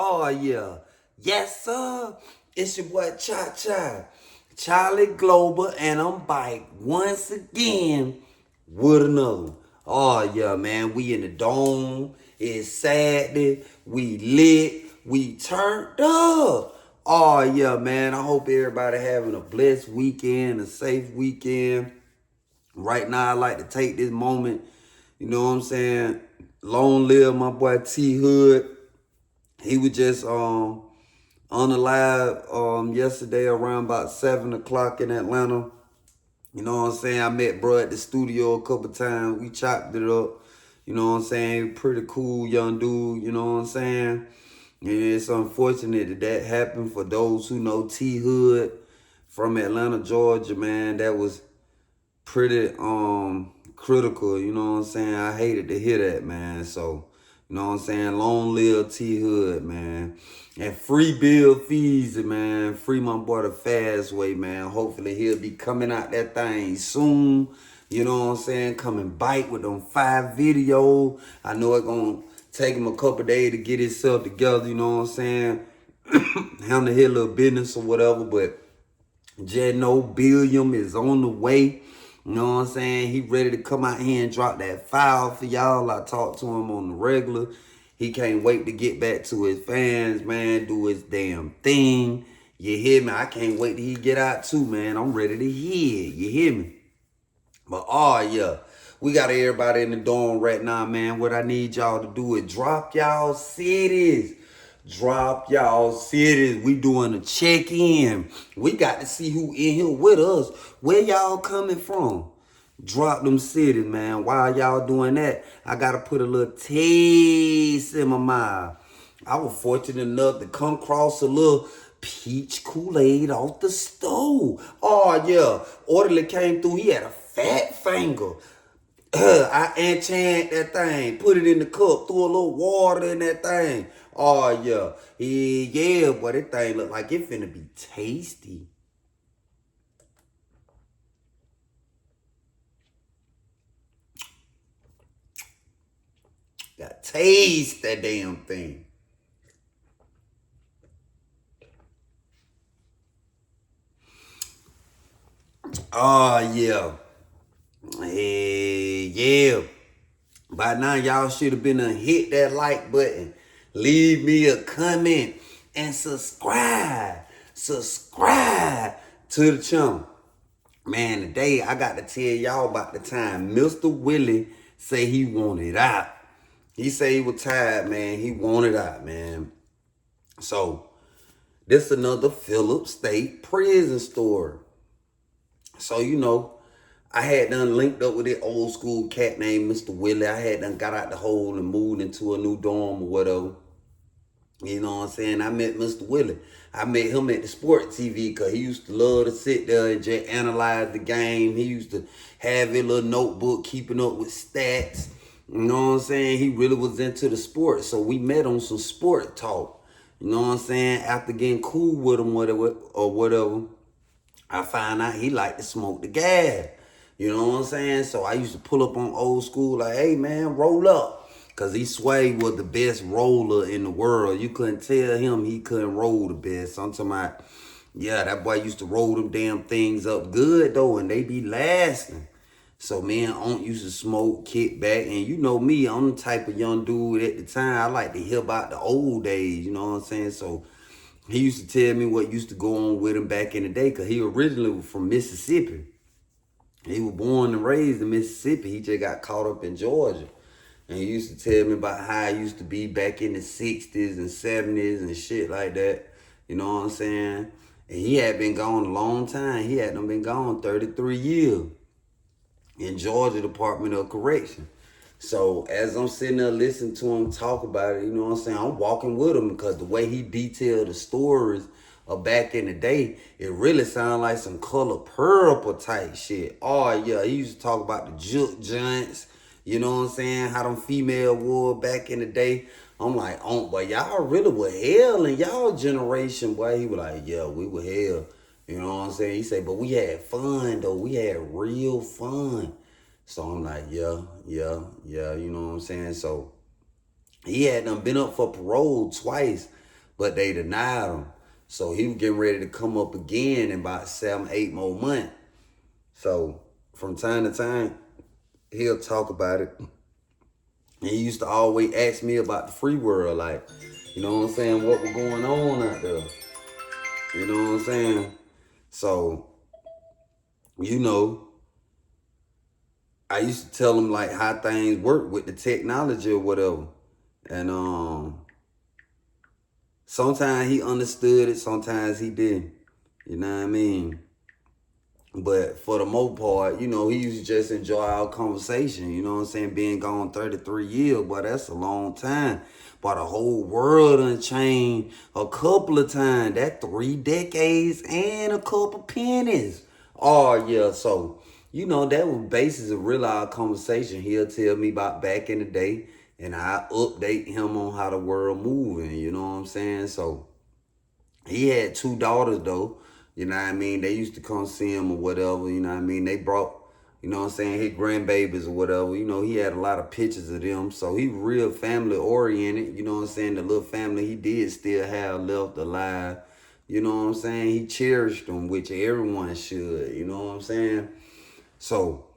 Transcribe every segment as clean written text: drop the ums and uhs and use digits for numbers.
Oh, yeah. Yes, sir. It's your boy Cha, Charlie Glober, and I'm back once again with another one. Oh, yeah, man. We in the dome. It's Saturday. We lit. We turned up. Oh, yeah, man. I hope everybody having a blessed weekend, a safe weekend. Right now, I like to take this moment, you know what I'm saying? Long live my boy T Hood. He was just on the live yesterday around about 7 o'clock in Atlanta. You know what I'm saying? I met bro at the studio a couple times. We chopped it up. You know what I'm saying? Pretty cool young dude, you know what I'm saying? And it's unfortunate that happened. For those who know T Hood from Atlanta, Georgia, man, that was pretty critical, you know what I'm saying? I hated to hear that, man. So, you know what I'm saying? Long live T Hood, man. And free Bill Feezy, man. Free my boy the fast way, man. Hopefully he'll be coming out that thing soon. You know what I'm saying? Coming back with them 5 videos. I know it's gonna take him a couple days to get himself together, you know what I'm saying? Handle his little business or whatever, but just know Billiam is on the way. You know what I'm saying? He ready to come out here and drop that file for y'all. I talked to him on the regular. He can't wait to get back to his fans, man. Do his damn thing. You hear me? I can't wait till he get out too, man. I'm ready to hear it. You hear me? But oh yeah, we got everybody in the dorm right now, man. What I need y'all to do is drop y'all cities. Drop y'all cities. We doing a check-in. We got to see who in here with us. Where y'all coming from? Drop them cities, man. While y'all doing that, I got to put a little taste in my mouth. I was fortunate enough to come across a little peach Kool-Aid off the stove. Oh, yeah. Orderly came through. He had a fat finger. I enchanted that thing. Put it in the cup. Threw a little water in that thing. Oh, yeah. Yeah, boy, that thing look like it finna be tasty. Got taste that damn thing. Oh, yeah. Hey, yeah. By now, y'all should have been hit that like button. Leave me a comment and subscribe. Subscribe to the channel. Man, today I got to tell y'all about the time Mr. Willie say he wanted out. He say he was tired, man. He wanted out, man. So, this another Phillip State prison story. So, you know, I had done linked up with that old school cat named Mr. Willie. I had done got out the hole and moved into a new dorm or whatever. You know what I'm saying? I met Mr. Willie. I met him at the sport TV because he used to love to sit there and just analyze the game. He used to have a little notebook keeping up with stats. You know what I'm saying? He really was into the sport. So we met on some sport talk. You know what I'm saying? After getting cool with him or whatever, I found out he liked to smoke the gas. You know what I'm saying? So I used to pull up on old school like, hey, man, roll up. Because he Sway was the best roller in the world. You couldn't tell him he couldn't roll the best. So I'm talking about, yeah, that boy used to roll them damn things up good, though, and they be lasting. So, man, Aunt used to smoke, kick back. And you know me, I'm the type of young dude at the time, I like to hear about the old days, you know what I'm saying? So he used to tell me what used to go on with him back in the day because he originally was from Mississippi. He was born and raised in Mississippi. He just got caught up in Georgia. And he used to tell me about how it used to be back in the 60s and 70s and shit like that. You know what I'm saying? And he had been gone a long time. He had been gone 33 years in Georgia Department of Correction. So as I'm sitting there listening to him talk about it, you know what I'm saying? I'm walking with him because the way he detailed the stories of back in the day, it really sounded like some Color Purple type shit. Oh, yeah, he used to talk about the juke joints. You know what I'm saying? How them female wore back in the day. I'm like, oh, but y'all really were hell in y'all generation, boy. He was like, yeah, we were hell. You know what I'm saying? He said, but we had fun, though. We had real fun. So I'm like, yeah, you know what I'm saying? So he had done been up for parole twice. but they denied him. So he was getting ready to come up again in about 7, 8 more months. So from time to time, he'll talk about it. And he used to always ask me about the free world, like, you know what I'm saying, what was going on out there. You know what I'm saying? So, you know, I used to tell him like how things work with the technology or whatever. And sometimes he understood it, sometimes he didn't. You know what I mean? But for the most part, you know, he used to just enjoy our conversation. You know what I'm saying? Being gone 33 years, but that's a long time. But the whole world done changed a couple of times. That 3 decades and a couple pennies. Oh, yeah. So, you know, that was basis of real our conversation. He'll tell me about back in the day, and I update him on how the world moving. You know what I'm saying? So, he had 2 daughters though. You know what I mean? They used to come see him or whatever. You know what I mean? They brought, you know what I'm saying, his grandbabies or whatever. You know, he had a lot of pictures of them. So he real family oriented. You know what I'm saying? The little family he did still have left alive. You know what I'm saying? He cherished them, which everyone should. You know what I'm saying? So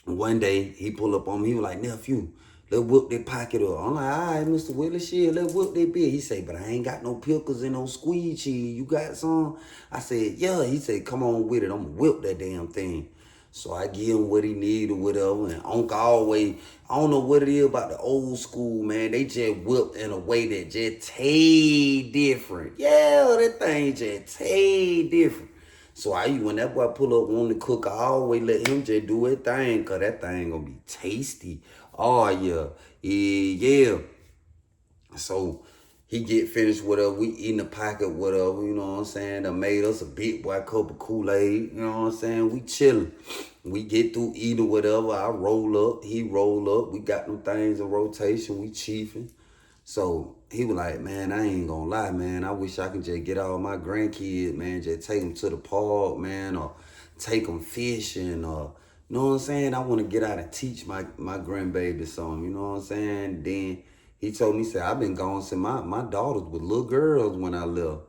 one day he pulled up on me. He was like, nephew, let's whoop that pocket up. I'm like, all right, Mr. Willie, shit, let's whoop that bit. He said, but I ain't got no pickles and no squeeze cheese. You got some? I said, yeah. He said, come on with it. I'm going to whip that damn thing. So I give him what he need or whatever. And Uncle always, I don't know what it is about the old school, man. They just whipped in a way that just taste different. Yeah, that thing just taste different. So when that boy pull up wanting to cook, I always let him just do his thing, cause that thing gonna be tasty. Oh yeah, yeah. So he get finished whatever, we eating a pocket, whatever, you know what I'm saying? They made us a big boy cup of Kool-Aid, you know what I'm saying? We chilling. We get through eating whatever, I roll up, he roll up, we got them things in rotation, we chiefing. So he was like, man, I ain't gonna lie, man. I wish I could just get all my grandkids, man, just take them to the park, man, or take them fishing, or, you know what I'm saying? I want to get out and teach my grandbaby something, you know what I'm saying? Then he told me, he said, I've been gone since my daughters were little girls when I left.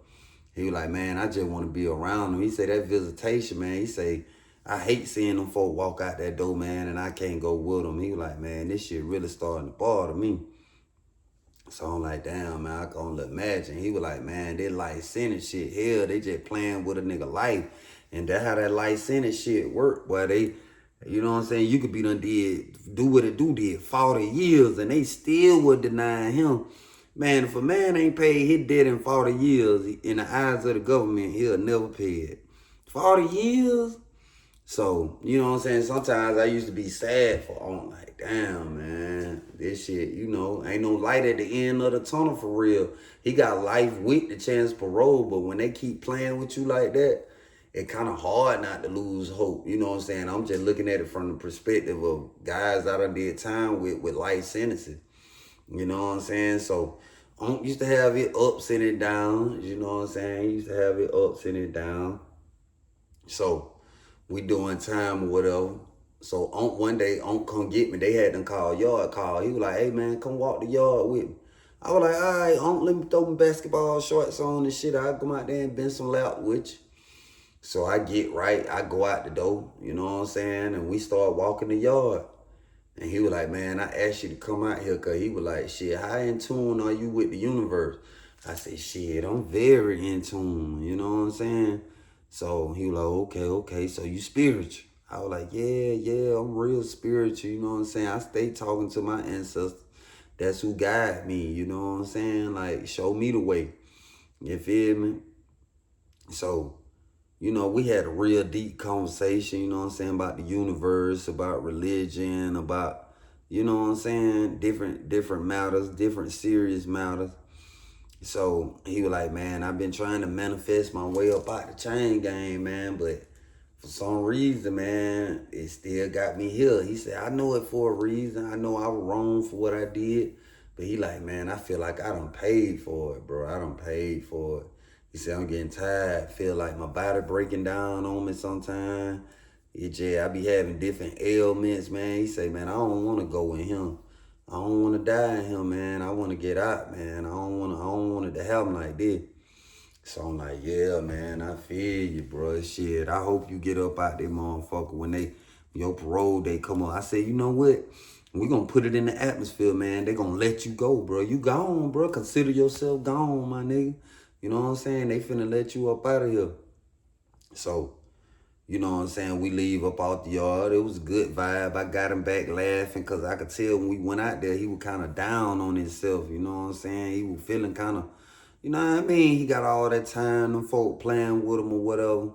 He was like, man, I just want to be around them. He said, that visitation, man, he said, I hate seeing them folk walk out that door, man, and I can't go with them. He was like, man, this shit really starting to bother me. So I'm like, damn, man, I can only imagine. He was like, man, they like sentence shit. Hell, they just playing with a nigga life. And that's how that life sentence shit work. Boy, they, you know what I'm saying? You could be done do what it did 40 years, and they still would deny him. Man, if a man ain't paid his debt in 40 years, in the eyes of the government, he'll never pay it. 40 years? So, you know what I'm saying? Sometimes I used to be sad I'm like, damn, man, this shit, you know, ain't no light at the end of the tunnel for real. He got life with the chance parole, but when they keep playing with you like that, it kind of hard not to lose hope. You know what I'm saying? I'm just looking at it from the perspective of guys I done did time with life sentences. You know what I'm saying? So, I used to have it ups and it downs. You know what I'm saying? He used to have it ups and it down. So, we doing time or whatever. So one day, come get me. They had them call yard call. He was like, hey man, come walk the yard with me. I was like, all right, let me throw my basketball shorts on and shit. I'll come out there and bend some lap with you. So I get right, I go out the door, you know what I'm saying? And we start walking the yard. And he was like, man, I asked you to come out here because he was like, shit, how in tune are you with the universe? I said, shit, I'm very in tune, you know what I'm saying? So he was like, okay, so you spiritual. I was like, yeah, I'm real spiritual, you know what I'm saying? I stay talking to my ancestors. That's who guide me, you know what I'm saying? Like, show me the way. You feel me? So, you know, we had a real deep conversation, you know what I'm saying, about the universe, about religion, about, you know what I'm saying, different matters, different serious matters. So he was like, man, I've been trying to manifest my way up out the chain gang, man, but for some reason, man, it still got me here. He said, I know it for a reason. I know I was wrong for what I did. But he like, man, I feel like I done paid for it, bro. I done paid for it. He said, I'm getting tired. Feel like my body breaking down on me sometimes. I be having different ailments, man. He said, man, I don't want to go with him. I don't want to die in here, man. I want to get out, man. I don't want it to happen like this. So I'm like, yeah, man, I feel you, bro. Shit, I hope you get up out there, motherfucker, when your parole day come up. I said, you know what? We gonna put it in the atmosphere, man. They gonna let you go, bro. You gone, bro. Consider yourself gone, my nigga. You know what I'm saying? They finna let you up out of here. So, you know what I'm saying? We leave up out the yard. It was a good vibe. I got him back laughing because I could tell when we went out there, he was kind of down on himself. You know what I'm saying? He was feeling kind of, you know what I mean? He got all that time, them folk playing with him or whatever.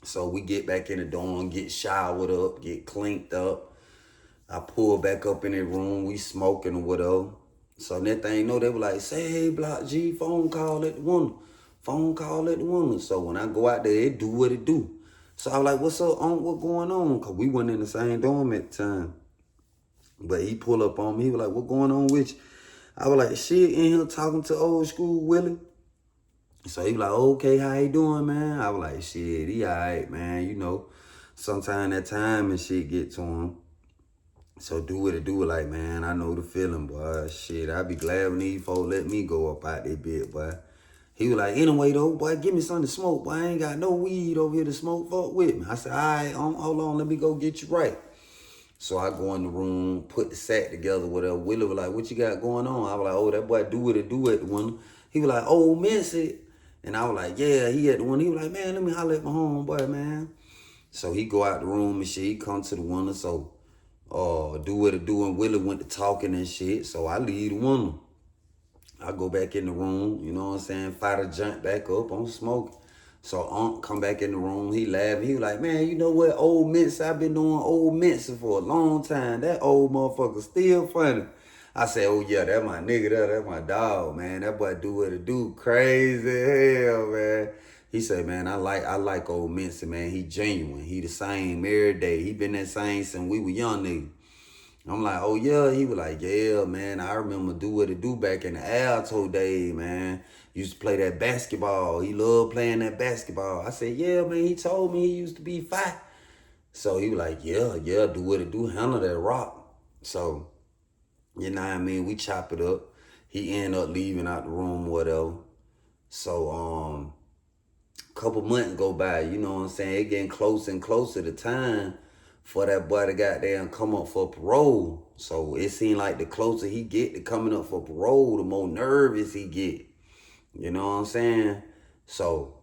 So we get back in the dorm, get showered up, get cleaned up. I pull back up in the room. We smoking or whatever. So that thing, they were like, say, hey, Block G, phone call at the woman. Phone call at the woman. So when I go out there, it do what it do. So I was like, what's up, what going on? Because we wasn't in the same dorm at the time. But he pulled up on me. He was like, what going on with you? I was like, shit, in here talking to old school Willie. So he was like, okay, how you doing, man? I was like, shit, he all right, man. You know, sometimes that time and shit get to him. So do it, like, man, I know the feeling, boy. Shit, I be glad when these folks let me go up out there bit, boy. He was like, anyway, though, boy, give me something to smoke, boy. I ain't got no weed over here to smoke, fuck with me. I said, all right, hold on, let me go get you right. So I go in the room, put the sack together, whatever. Willie was like, what you got going on? I was like, oh, that boy do it, the one. He was like, oh, miss it. And I was like, yeah, he at the one. He was like, man, let me holler at my homeboy, man. So he go out the room and shit. He come to the window, so do what it do, and Willie went to talking and shit. So I leave the window. I go back in the room, you know what I'm saying? Fire the joint back up, I'm smoking. So Unc come back in the room, he laughing. He was like, man, you know what, old Mints, I've been doing old Mints for a long time. That old motherfucker still funny. I said, oh yeah, that my nigga there, that my dog, man. That boy do what it do, crazy hell, man. He said, man, I like old Mints, man. He genuine. He the same every day. He been that same since we were young niggas. I'm like, oh yeah. He was like, yeah, man. I remember do what it do back in the Alto day, man. Used to play that basketball. He loved playing that basketball. I said, yeah, man. He told me he used to be fat. So he was like, yeah, do what it do. Handle that rock. So, you know what I mean? We chop it up. He ended up leaving out the room, whatever. So, couple months go by, you know what I'm saying? It getting closer and closer to time for that boy to goddamn come up for parole. So it seemed like the closer he get to coming up for parole, the more nervous he get. You know what I'm saying? So,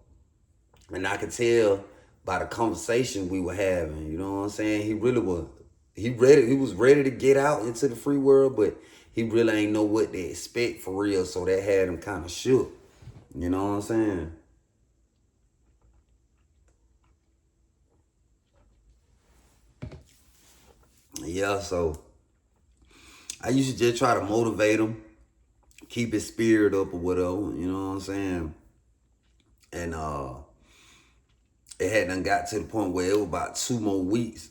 and I could tell by the conversation we were having, you know what I'm saying? He was ready to get out into the free world, but he really ain't know what to expect for real. So that had him kind of shook. You know what I'm saying? Yeah, so I used to just try to motivate him, keep his spirit up or whatever, you know what I'm saying? And it had done got to the point where it was about 2 more weeks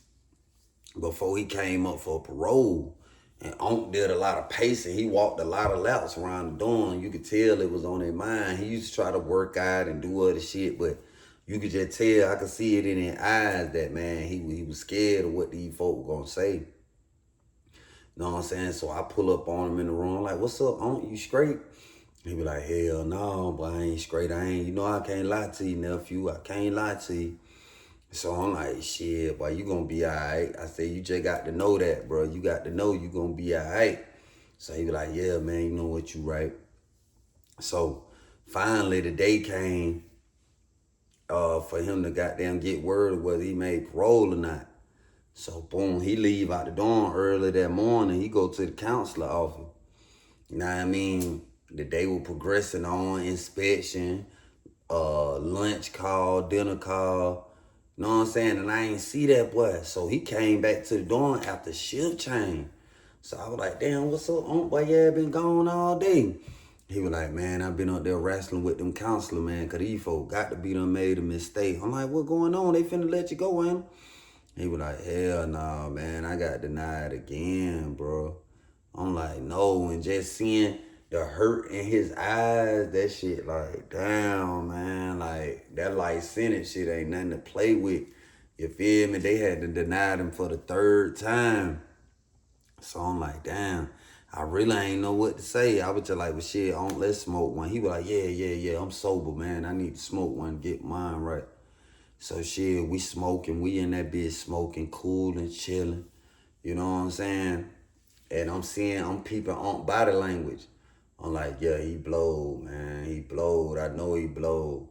before he came up for parole. And Unc did a lot of pacing. He walked a lot of laps around the dorm. You could tell it was on his mind. He used to try to work out and do other shit, but you could just tell, I could see it in his eyes that, man, he was scared of what these folk were gonna say. You know what I'm saying? So I pull up on him in the room, like, what's up, Unc? You straight? He be like, hell no, but I ain't straight. I can't lie to you, nephew. I can't lie to you. So I'm like, shit, boy, you gonna be all right. I said, you just got to know that, bro. You got to know you gonna be all right. So he be like, yeah, man, you know what, you right. So finally the day came for him to goddamn get word of whether he made parole or not. So boom, he leave out the dorm early that morning. He go to the counselor office. You know what I mean? The day was progressing on, inspection, lunch call, dinner call. You know what I'm saying? And I ain't see that boy. So he came back to the dorm after shift change. So I was like, damn, what's up, boy? Yeah, been gone all day. He was like, man, I've been up there wrestling with them counselor, man, because these folks got to be done made a mistake. I'm like, what going on? They finna let you go, man. He was like, hell nah, man, I got denied again, bro. I'm like, no, and just seeing the hurt in his eyes, that shit like, damn, man, like, that life sentence shit ain't nothing to play with. You feel me? They had to deny him for the 3rd time. So I'm like, damn, I really ain't know what to say. I was just like, well, shit, let's smoke one. He was like, yeah, I'm sober, man. I need to smoke one, get mine right. So shit, we smoking, we in that bitch smoking, cool and chilling. You know what I'm saying? And I'm peeping on body language. I'm like, yeah, he blowed, man. He blowed. I know he blowed.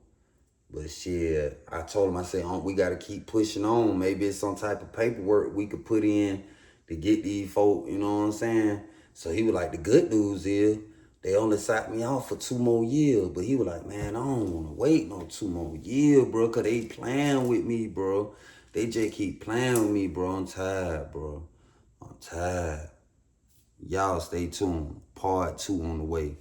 But shit, I told him, I said, we got to keep pushing on. Maybe it's some type of paperwork we could put in to get these folk, you know what I'm saying? So he was like, the good news is they only signed me off for 2 more years. But he was like, man, I don't want to wait no 2 more years, bro, because they playing with me, bro. They just keep playing with me, bro. I'm tired, bro. I'm tired. Y'all stay tuned. Part 2 on the way.